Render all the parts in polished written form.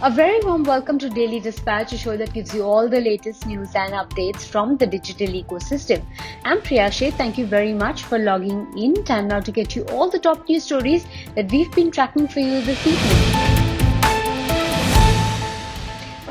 A very warm welcome to Daily Dispatch, a show that gives you all the latest news and updates from the digital ecosystem. I'm Priya Sheth. Thank you very much for logging in. Time now to get you all the top news stories that we've been tracking for you this evening.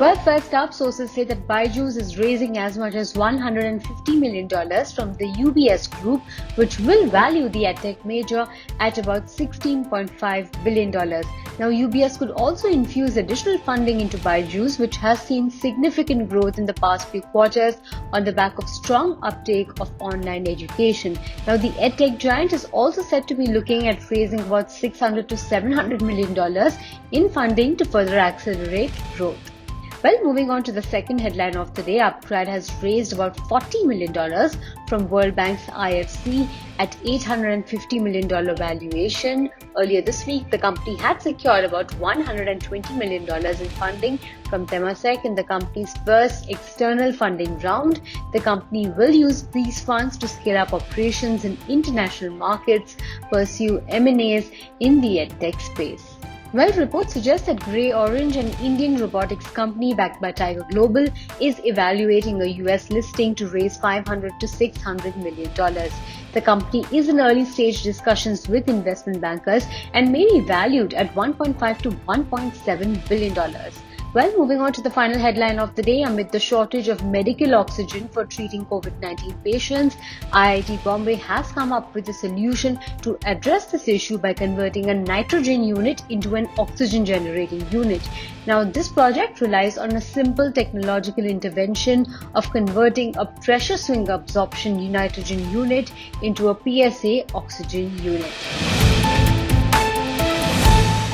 Well, first up, sources say that Byju's is raising as much as $150 million from the UBS Group, which will value the edtech major at about $16.5 billion. Now, UBS could also infuse additional funding into Byju's, which has seen significant growth in the past few quarters on the back of strong uptake of online education. Now, the edtech giant is also said to be looking at raising about $600 to $700 million in funding to further accelerate growth. Well, moving on to the second headline of the day, Upgrad has raised about $40 million from World Bank's IFC at $850 million valuation. Earlier this week, the company had secured about $120 million in funding from Temasek in the company's first external funding round. The company will use these funds to scale up operations in international markets, pursue M&As in the edtech space. Well, reports suggest that Grey Orange, an Indian robotics company backed by Tiger Global, is evaluating a US listing to raise $500 to $600 million. The company is in early stage discussions with investment bankers and may be valued at $1.5 to $1.7 billion. Well, moving on to the final headline of the day, amid the shortage of medical oxygen for treating COVID-19 patients, IIT Bombay has come up with a solution to address this issue by converting a nitrogen unit into an oxygen generating unit. Now, this project relies on a simple technological intervention of converting a pressure swing absorption nitrogen unit into a PSA oxygen unit.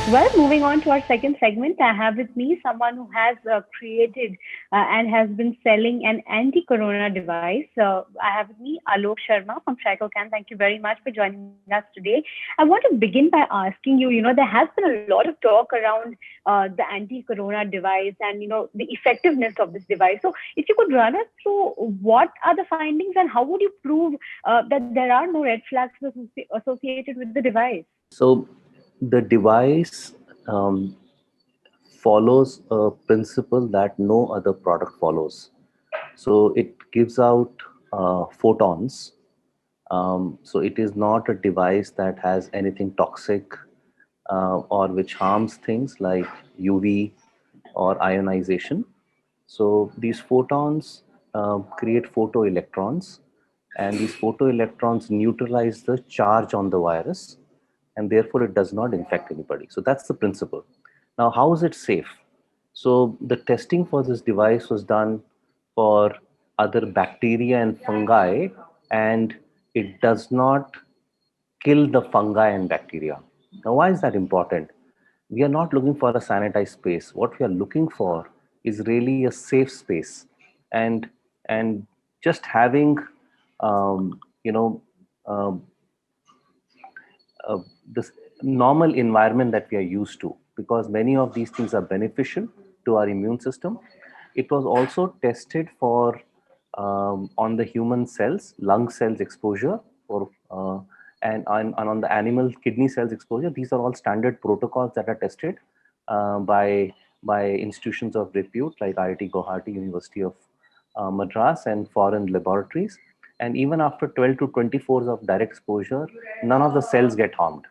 Well, moving on to our second segment, I have with me someone who has created and has been selling an anti-corona device. I have with me Alok Sharma from Tricocan. Thank you very much for joining us today. I want to begin by asking you, there has been a lot of talk around the anti-corona device and, the effectiveness of this device. So if you could run us through what are the findings and how would you prove that there are no red flags associated with the device? So the device follows a principle that no other product follows. So it gives out photons. So it is not a device that has anything toxic or which harms things like UV or ionization. So these photons create photoelectrons, and these photoelectrons neutralize the charge on the virus, and therefore it does not infect anybody. So that's the principle. Now, how is it safe? So the testing for this device was done for other bacteria and fungi, and it does not kill the fungi and bacteria. Now, why is that important? We are not looking for a sanitized space. What we are looking for is really a safe space, and just having you know um, this normal environment that we are used to, because many of these things are beneficial to our immune system. It was also tested for on the human cells, lung cells exposure, or and on the animal kidney cells exposure. These are all standard protocols that are tested by institutions of repute like IIT Guwahati, University of Madras, and foreign laboratories. And even after 12 to 24 hours of direct exposure, none of the cells get harmed.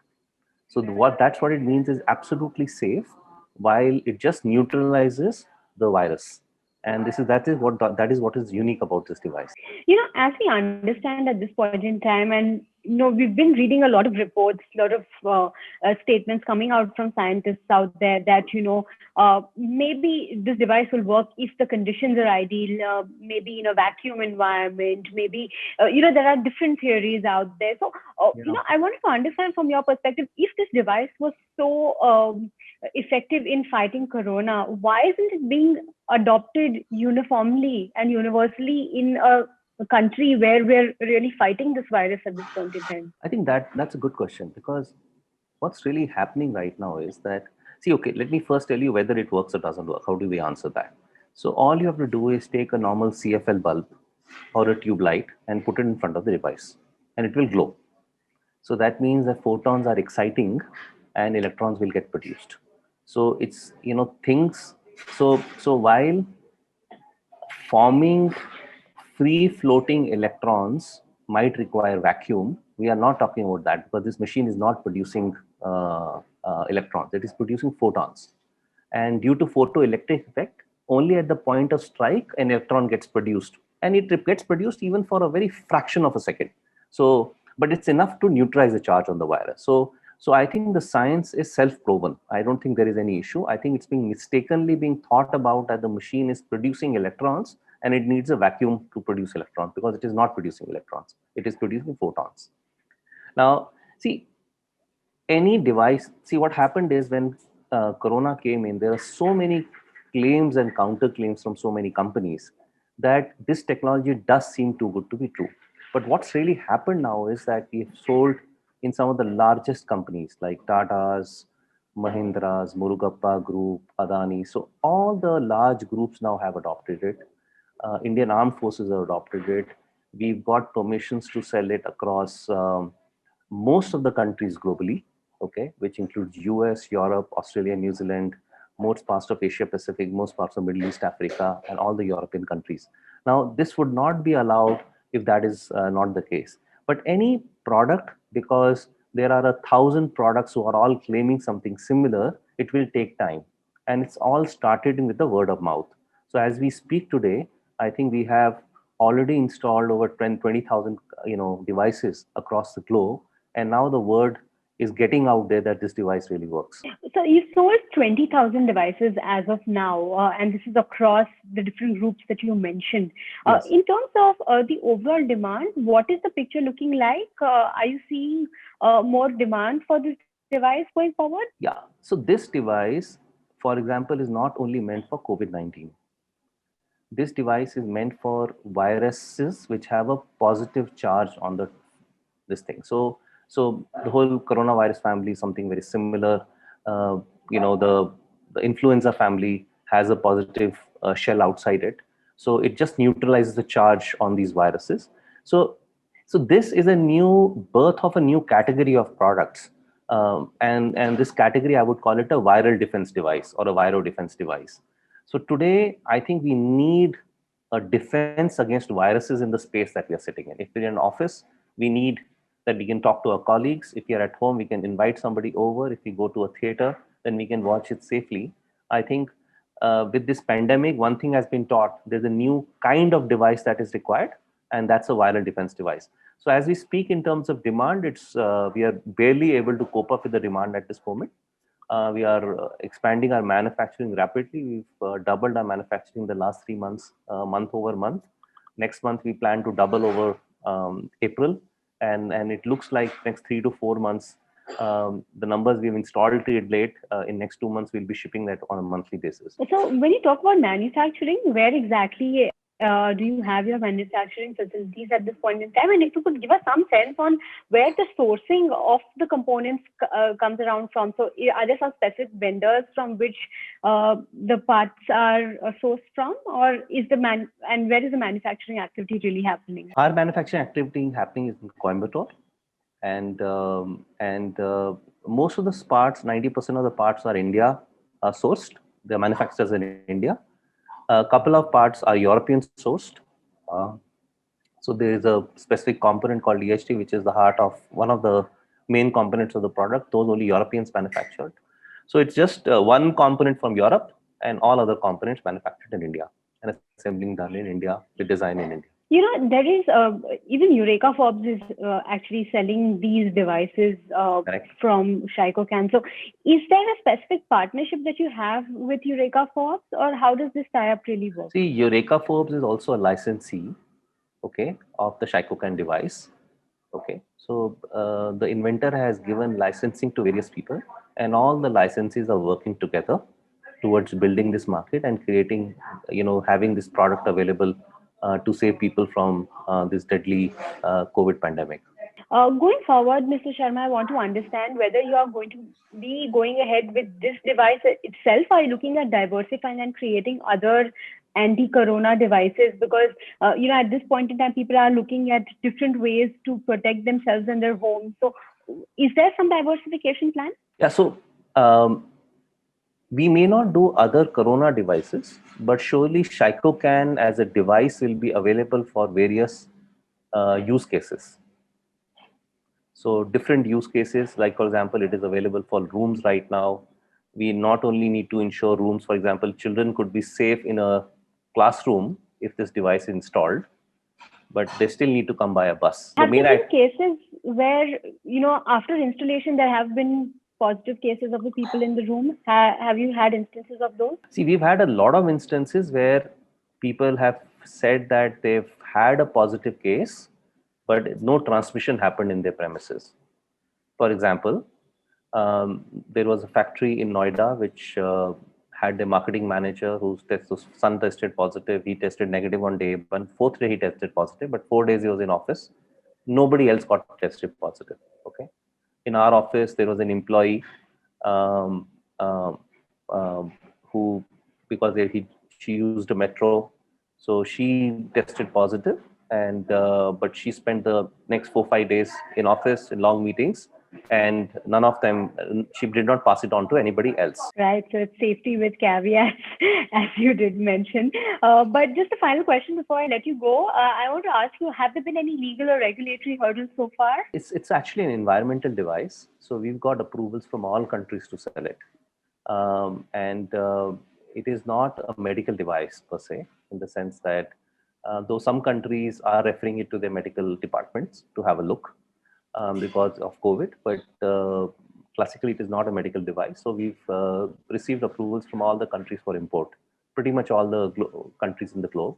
So that's what it means, is absolutely safe, while it just neutralizes the virus. And that is what is unique about this device. As we understand at this point in time, and we've been reading a lot of reports, a lot of statements coming out from scientists out there that maybe this device will work if the conditions are ideal, maybe in a vacuum environment, maybe there are different theories out there. So I wanted to understand from your perspective, if this device was so effective in fighting corona, why isn't it being adopted uniformly and universally in a country where we're really fighting this virus at this point in time? I think that's a good question, because what's really happening right now is that, see, okay, let me first tell you whether it works or doesn't work. How do we answer that? So all you have to do is take a normal CFL bulb or a tube light and put it in front of the device, and it will glow. So that means that photons are exciting and electrons will get produced. So it's, things. So while forming free floating electrons might require vacuum, we are not talking about that, because this machine is not producing electrons, it is producing photons. And due to photoelectric effect, only at the point of strike an electron gets produced, and it gets produced even for a very fraction of a second. So but it's enough to neutralize the charge on the virus. So I think the science is self-proven. I don't think there is any issue. I think it's being mistakenly being thought about that the machine is producing electrons and it needs a vacuum to produce electrons, because it is not producing electrons, it is producing photons. Now, see, any device, see what happened is when Corona came in, there are so many claims and counterclaims from so many companies that this technology does seem too good to be true. But what's really happened now is that we've sold in some of the largest companies like Tata's, Mahindra's, Murugappa Group, Adani. So all the large groups now have adopted it. Indian Armed Forces have adopted it. We've got permissions to sell it across most of the countries globally, okay, which includes US, Europe, Australia, New Zealand, most parts of Asia Pacific, most parts of Middle East, Africa, and all the European countries. Now, this would not be allowed if that is not the case. But any product, because there are 1,000 products who are all claiming something similar, it will take time. And it's all started with the word of mouth. So as we speak today, I think we have already installed over 20,000 devices across the globe, and now the word is getting out there that this device really works. So you sold 20,000 devices as of now, and this is across the different groups that you mentioned. Yes. In terms of the overall demand, what is the picture looking like? Are you seeing more demand for this device going forward? Yeah. So this device, for example, is not only meant for COVID-19. This device is meant for viruses which have a positive charge on this thing. So the whole coronavirus family is something very similar. The influenza family has a positive shell outside it. So it just neutralizes the charge on these viruses. So this is a new birth of a new category of products. And this category, I would call it a viral defense device or a viro defense device. So today, I think we need a defense against viruses in the space that we are sitting in. If we're in an office, we need that we can talk to our colleagues. If you're at home, we can invite somebody over. If we go to a theater, then we can watch it safely. I think with this pandemic, one thing has been taught, there's a new kind of device that is required, and that's a viral defense device. So as we speak in terms of demand, we are barely able to cope up with the demand at this moment. We are expanding our manufacturing rapidly. We've doubled our manufacturing the last 3 months, month over month. Next month, we plan to double over April. And it looks like next 3 to 4 months, the numbers we've installed to it late, in next 2 months, we'll be shipping that on a monthly basis. So when you talk about manufacturing, where exactly do you have your manufacturing facilities at this point in time? And if you could give us some sense on where the sourcing of the components comes around from. So are there some specific vendors from which the parts are sourced from, or and where is the manufacturing activity really happening? Our manufacturing activity happening is in Coimbatore, and most of the parts, 90% of the parts are India sourced. They're manufactured in India. A couple of parts are European sourced. So there is a specific component called EHT, which is the heart of one of the main components of the product. Those only Europeans manufactured. So it's just one component from Europe and all other components manufactured in India and assembling done in India with design in India. There is even Eureka Forbes is actually selling these devices from Shycocan. So is there a specific partnership that you have with Eureka Forbes, or how does this tie-up really work? See, Eureka Forbes is also a licensee, okay, of the Shycocan device. Okay, so the inventor has given licensing to various people, and all the licensees are working together towards building this market and creating, having this product available to save people from this deadly COVID pandemic. Going forward, Mr. Sharma, I want to understand whether you are going to be going ahead with this device itself, or are you looking at diversifying and creating other anti-corona devices? Because, at this point in time, people are looking at different ways to protect themselves and their homes. So is there some diversification plan? Yeah, so We may not do other corona devices, but surely Shycocan as a device will be available for various use cases. So different use cases, like for example, it is available for rooms right now. We not only need to ensure rooms, for example, children could be safe in a classroom if this device is installed, but they still need to come by a bus. Have there been cases where, after installation, there have been positive cases of the people in the room? Have you had instances of those? See, we've had a lot of instances where people have said that they've had a positive case, but no transmission happened in their premises. For example, there was a factory in Noida which had a marketing manager whose son tested positive. He tested negative on day one. Fourth day he tested positive, but 4 days he was in office. Nobody else got tested positive. Okay. In our office, there was an employee who, because she used a metro, so she tested positive, and but she spent the next 4-5 days in office in long meetings, and none of them, she did not pass it on to anybody else. Right. So it's safety with caveats, as you did mention. But just a final question before I let you go. I want to ask you, have there been any legal or regulatory hurdles so far? It's actually an environmental device. So we've got approvals from all countries to sell it. And it is not a medical device per se, in the sense that though some countries are referring it to their medical departments to have a look, because of COVID, but classically it is not a medical device. So we've received approvals from all the countries for import, pretty much all the countries in the globe,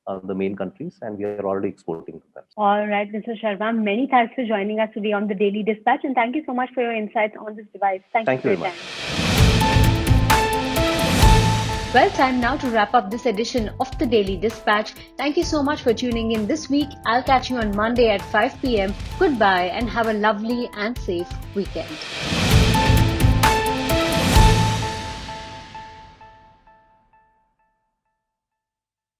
the main countries, and we are already exporting to them. All right, Mr. Sharma, many thanks for joining us today on the Daily Dispatch, and thank you so much for your insights on this device. Thank you for your time. Well, time now to wrap up this edition of the Daily Dispatch. Thank you so much for tuning in this week. I'll catch you on Monday at 5 p.m. Goodbye and have a lovely and safe weekend.